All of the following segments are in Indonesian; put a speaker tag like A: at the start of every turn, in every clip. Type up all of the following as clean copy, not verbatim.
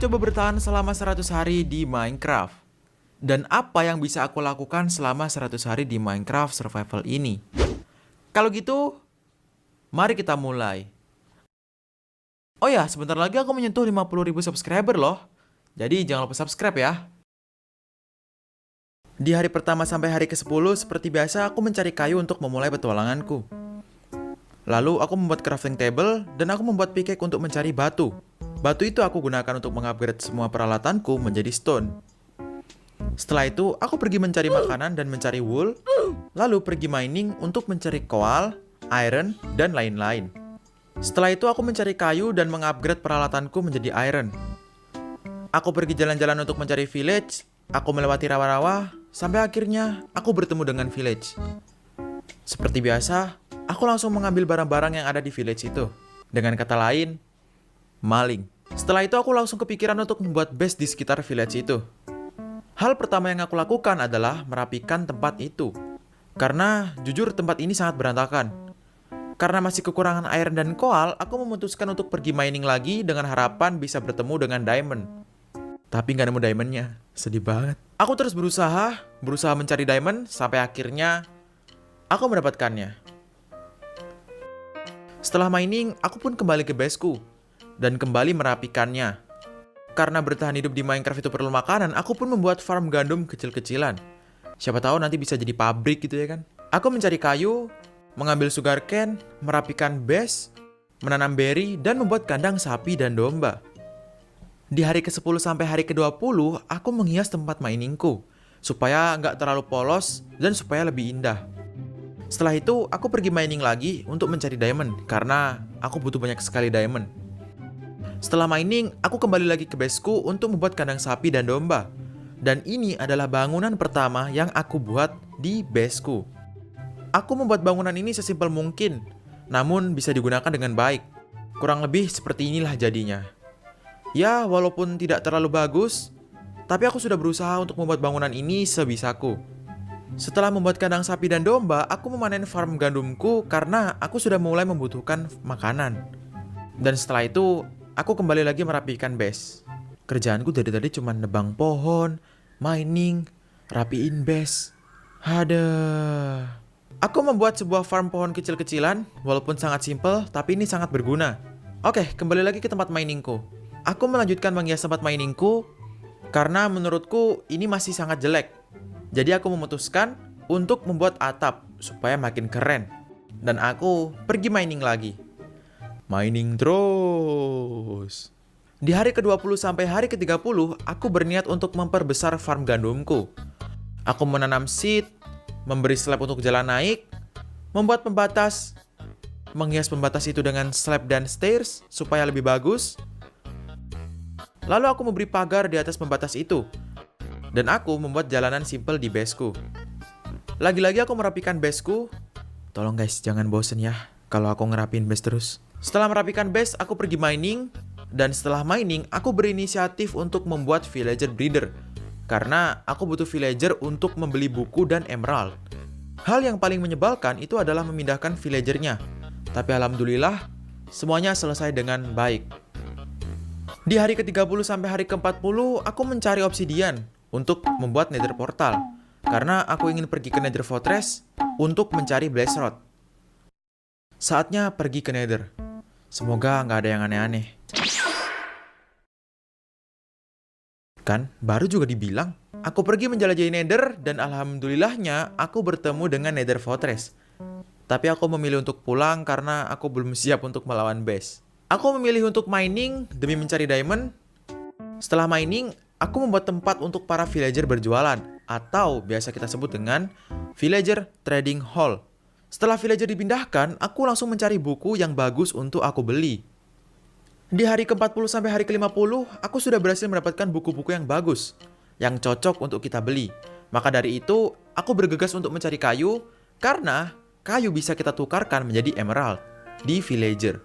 A: coba bertahan selama 100 hari di Minecraft. Dan apa yang bisa aku lakukan selama 100 hari di Minecraft Survival ini? Kalau gitu, mari kita mulai. Oh ya, sebentar lagi aku menyentuh 50.000 subscriber loh. Jadi jangan lupa subscribe ya. Di hari pertama sampai hari ke-10, seperti biasa aku mencari kayu untuk memulai petualanganku. Lalu aku membuat crafting table dan aku membuat pickaxe untuk mencari batu. Batu itu aku gunakan untuk mengupgrade semua peralatanku menjadi stone. Setelah itu, aku pergi mencari makanan dan mencari wool, lalu pergi mining untuk mencari coal, iron, dan lain-lain. Setelah itu, aku mencari kayu dan mengupgrade peralatanku menjadi iron. Aku pergi jalan-jalan untuk mencari village, aku melewati rawa-rawa, sampai akhirnya aku bertemu dengan village. Seperti biasa, aku langsung mengambil barang-barang yang ada di village itu. Dengan kata lain, maling. Setelah itu aku langsung kepikiran untuk membuat base di sekitar village itu. Hal pertama yang aku lakukan adalah merapikan tempat itu. Karena jujur tempat ini sangat berantakan. Karena masih kekurangan iron dan coal, aku memutuskan untuk pergi mining lagi dengan harapan bisa bertemu dengan diamond. Tapi nggak nemu diamondnya, sedih banget. Aku terus berusaha mencari diamond sampai akhirnya aku mendapatkannya. Setelah mining, aku pun kembali ke baseku dan kembali merapikannya. Karena bertahan hidup di Minecraft itu perlu makanan, aku pun membuat farm gandum kecil-kecilan. Siapa tahu nanti bisa jadi pabrik gitu ya kan. Aku mencari kayu, mengambil sugarcane, merapikan base, menanam berry, dan membuat kandang sapi dan domba. Di hari ke-10 sampai hari ke-20, aku menghias tempat miningku, supaya nggak terlalu polos dan supaya lebih indah. Setelah itu, aku pergi mining lagi untuk mencari diamond, karena aku butuh banyak sekali diamond. Setelah mining, aku kembali lagi ke baseku untuk membuat kandang sapi dan domba. Dan ini adalah bangunan pertama yang aku buat di baseku. Aku membuat bangunan ini sesimpel mungkin, namun bisa digunakan dengan baik. Kurang lebih seperti inilah jadinya. Ya, walaupun tidak terlalu bagus, tapi aku sudah berusaha untuk membuat bangunan ini sebisaku. Setelah membuat kandang sapi dan domba, aku memanen farm gandumku karena aku sudah mulai membutuhkan makanan. Dan setelah itu, aku kembali lagi merapikan base. Kerjaanku dari tadi cuma nebang pohon, mining, rapiin base. Aduh. Aku membuat sebuah farm pohon kecil-kecilan, walaupun sangat simpel, tapi ini sangat berguna. Oke, kembali lagi ke tempat miningku. Aku melanjutkan menghias tempat miningku, karena menurutku ini masih sangat jelek. Jadi aku memutuskan untuk membuat atap, supaya makin keren. Dan aku pergi mining lagi. Mining terus. Di hari ke-20 sampai hari ke-30, aku berniat untuk memperbesar farm gandumku. Aku menanam seed, memberi slab untuk jalan naik, membuat pembatas, menghias pembatas itu dengan slab dan stairs supaya lebih bagus. Lalu aku memberi pagar di atas pembatas itu. Dan aku membuat jalanan simple di baseku. Lagi-lagi aku merapikan baseku. Tolong guys, jangan bosen ya kalau aku ngerapin base terus. Setelah merapikan base, aku pergi mining. Dan setelah mining, aku berinisiatif untuk membuat villager breeder. Karena aku butuh villager untuk membeli buku dan emerald. Hal yang paling menyebalkan itu adalah memindahkan villagernya. Tapi alhamdulillah, semuanya selesai dengan baik. Di hari ke-30 sampai hari ke-40, aku mencari obsidian untuk membuat nether portal. Karena aku ingin pergi ke nether fortress untuk mencari blaze rod. Saatnya pergi ke nether. Semoga nggak ada yang aneh-aneh. Kan, baru juga dibilang. Aku pergi menjelajahi nether dan alhamdulillahnya aku bertemu dengan nether fortress. Tapi aku memilih untuk pulang karena aku belum siap untuk melawan base. Aku memilih untuk mining demi mencari diamond. Setelah mining, aku membuat tempat untuk para villager berjualan. Atau biasa kita sebut dengan villager trading hall. Setelah villager dipindahkan, aku langsung mencari buku yang bagus untuk aku beli. Di hari ke-40 sampai hari ke-50, aku sudah berhasil mendapatkan buku-buku yang bagus, yang cocok untuk kita beli. Maka dari itu, aku bergegas untuk mencari kayu, karena kayu bisa kita tukarkan menjadi emerald di villager.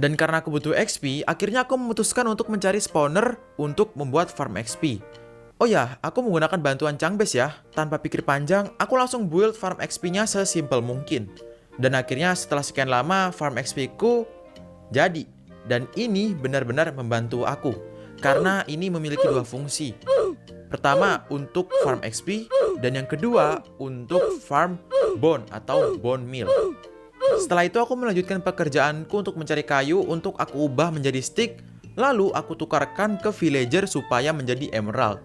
A: Dan karena aku butuh XP, akhirnya aku memutuskan untuk mencari spawner untuk membuat farm XP. Oh ya, aku menggunakan bantuan Changbase ya. Tanpa pikir panjang, aku langsung build farm XP-nya sesimpel mungkin. Dan akhirnya setelah sekian lama, farm XP ku jadi. Dan ini benar-benar membantu aku. karena ini memiliki dua fungsi. Pertama, untuk farm XP, dan yang kedua, untuk farm bone atau bone meal. Setelah itu aku melanjutkan pekerjaanku untuk mencari kayu untuk aku ubah menjadi stick, lalu aku tukarkan ke villager supaya menjadi emerald.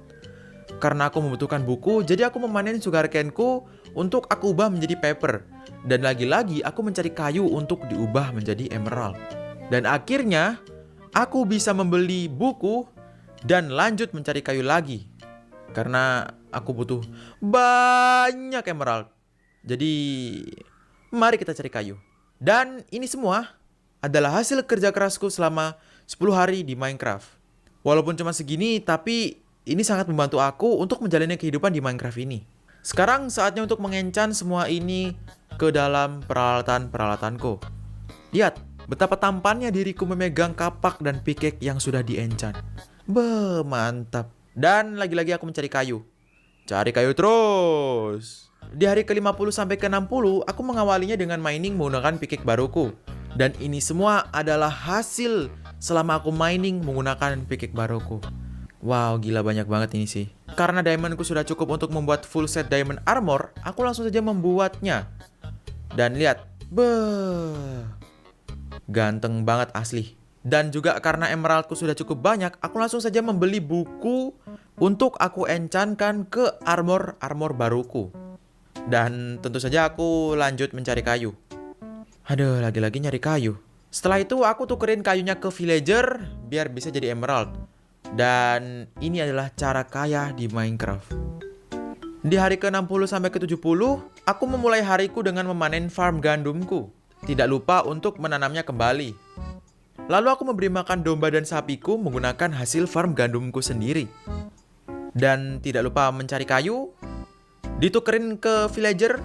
A: Karena aku membutuhkan buku, jadi aku memanen sugarcane-ku untuk aku ubah menjadi paper. Dan lagi-lagi aku mencari kayu untuk diubah menjadi emerald. Dan akhirnya, aku bisa membeli buku dan lanjut mencari kayu lagi. Karena aku butuh banyak emerald. Jadi, mari kita cari kayu. Dan ini semua adalah hasil kerja kerasku selama 10 hari di Minecraft. Walaupun cuma segini, tapi ini sangat membantu aku untuk menjalani kehidupan di Minecraft ini. Sekarang saatnya untuk mengenchant semua ini ke dalam peralatan-peralatanku. Lihat, betapa tampannya diriku memegang kapak dan pickaxe yang sudah di-enchant. Mantap. Dan lagi-lagi aku mencari kayu. Cari kayu terus. Di hari ke-50 sampai ke-60, aku mengawalinya dengan mining menggunakan pickaxe baruku. Dan ini semua adalah hasil selama aku mining menggunakan pickaxe baruku. Wow, gila banyak banget ini sih. Karena diamondku sudah cukup untuk membuat full set diamond armor, aku langsung saja membuatnya. Dan lihat, ganteng banget asli. Dan juga karena emeraldku sudah cukup banyak, aku langsung saja membeli buku untuk aku enchantkan ke armor baruku. Dan tentu saja aku lanjut mencari kayu. Aduh, lagi-lagi nyari kayu. Setelah itu aku tukerin kayunya ke villager biar bisa jadi emerald. Dan ini adalah cara kaya di Minecraft. Di hari ke-60 sampai ke-70, aku memulai hariku dengan memanen farm gandumku. Tidak lupa untuk menanamnya kembali. Lalu aku memberi makan domba dan sapiku menggunakan hasil farm gandumku sendiri. Dan tidak lupa mencari kayu, ditukerin ke villager,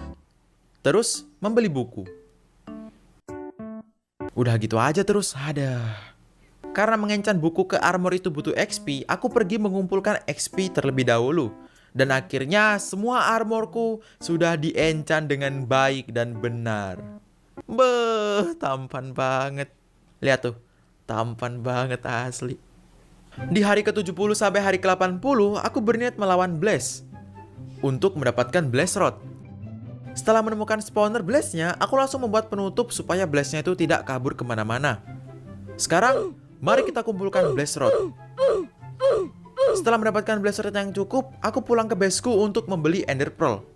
A: terus membeli buku. Udah gitu aja terus, ada. Karena mengenchant buku ke armor itu butuh XP, aku pergi mengumpulkan XP terlebih dahulu. Dan akhirnya semua armorku sudah di-enchant dengan baik dan benar. Tampan banget. Lihat tuh, tampan banget asli. Di hari ke-70 sampai hari ke-80, aku berniat melawan Blaze untuk mendapatkan Blaze Rod. Setelah menemukan spawner Blaze-nya, aku langsung membuat penutup supaya Blaze-nya itu tidak kabur kemana-mana. Sekarang, mari kita kumpulkan Blaze Rod. Setelah mendapatkan Blaze Rod yang cukup, aku pulang ke baseku untuk membeli Ender Pearl.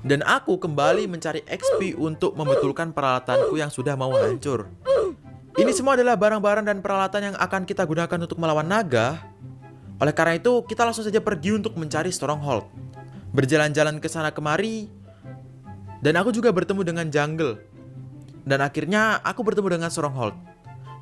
A: Dan aku kembali mencari XP untuk membetulkan peralatanku yang sudah mau hancur. Ini semua adalah barang-barang dan peralatan yang akan kita gunakan untuk melawan naga. Oleh karena itu, kita langsung saja pergi untuk mencari Stronghold. Berjalan-jalan ke sana kemari, dan aku juga bertemu dengan jungle. Dan akhirnya aku bertemu dengan Stronghold.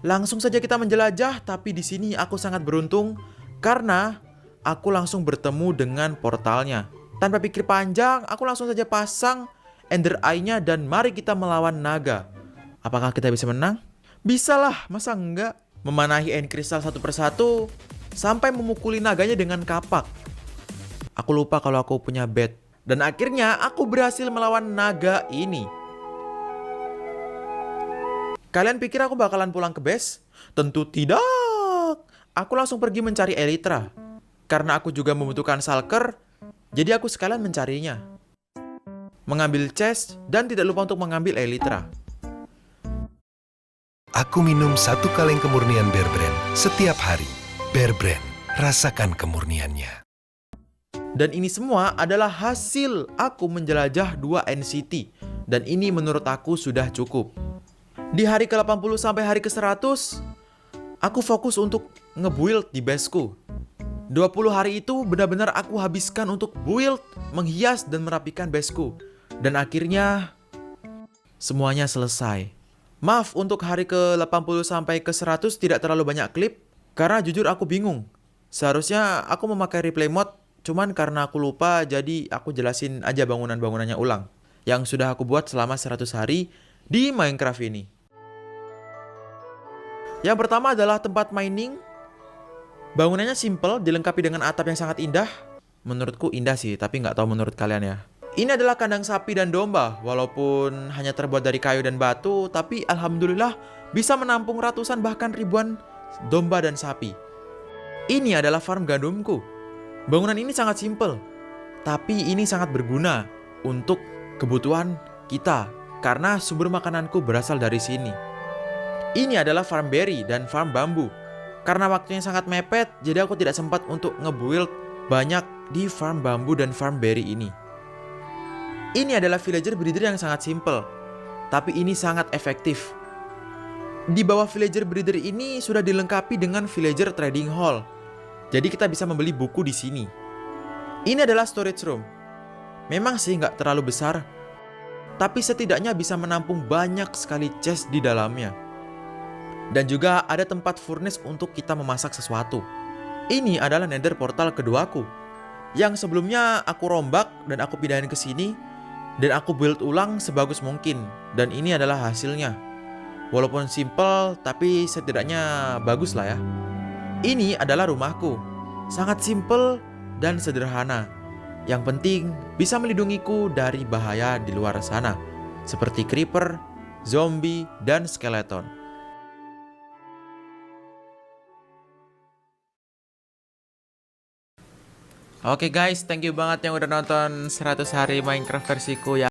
A: Langsung saja kita menjelajah, tapi di sini aku sangat beruntung karena aku langsung bertemu dengan portalnya. Tanpa pikir panjang, aku langsung saja pasang Ender Eye-nya dan mari kita melawan naga. Apakah kita bisa menang? Bisalah, masa enggak? Memanahi End Crystal satu persatu sampai memukuli naganya dengan kapak. Aku lupa kalau aku punya bed. Dan akhirnya aku berhasil melawan naga ini. Kalian pikir aku bakalan pulang ke base? Tentu tidak. Aku langsung pergi mencari Elytra. Karena aku juga membutuhkan shulker, jadi aku sekalian mencarinya. Mengambil chest dan tidak lupa untuk mengambil Elytra.
B: Aku minum 1 kaleng kemurnian Bear Brand setiap hari. Bear Brand, rasakan kemurniannya.
A: Dan ini semua adalah hasil aku menjelajah 2 NCT. Dan ini menurut aku sudah cukup. Di hari ke-80 sampai hari ke-100, aku fokus untuk nge-build di baseku. 20 hari itu benar-benar aku habiskan untuk build, menghias, dan merapikan baseku. Dan akhirnya, semuanya selesai. Maaf untuk hari ke-80 sampai ke-100 tidak terlalu banyak klip, karena jujur aku bingung. Seharusnya aku memakai replay mode, cuman karena aku lupa jadi aku jelasin aja bangunan-bangunannya ulang. Yang sudah aku buat selama 100 hari di Minecraft ini. Yang pertama adalah tempat mining. Bangunannya simple, dilengkapi dengan atap yang sangat indah. Menurutku indah sih, tapi nggak tahu menurut kalian ya. Ini adalah kandang sapi dan domba. Walaupun hanya terbuat dari kayu dan batu, tapi alhamdulillah bisa menampung ratusan bahkan ribuan domba dan sapi. Ini adalah farm gandumku. Bangunan ini sangat simpel, tapi ini sangat berguna untuk kebutuhan kita karena sumber makananku berasal dari sini. Ini adalah farm berry dan farm bambu. Karena waktunya sangat mepet, jadi aku tidak sempat untuk nge-build banyak di farm bambu dan farm berry ini. Ini adalah villager breeder yang sangat simpel, tapi ini sangat efektif. Di bawah villager breeder ini sudah dilengkapi dengan villager trading hall. Jadi kita bisa membeli buku di sini. Ini adalah storage room. Memang sih nggak terlalu besar, tapi setidaknya bisa menampung banyak sekali chest di dalamnya. Dan juga ada tempat furnace untuk kita memasak sesuatu. Ini adalah nether portal keduaku, yang sebelumnya aku rombak dan aku pindahin ke sini, dan aku build ulang sebagus mungkin. Dan ini adalah hasilnya. Walaupun simple, tapi setidaknya bagus lah ya. Ini adalah rumahku. Sangat simple dan sederhana. Yang penting bisa melindungiku dari bahaya di luar sana, seperti creeper, zombie, dan skeleton. Oke guys, thank you banget yang udah nonton 100 hari Minecraft versiku ya.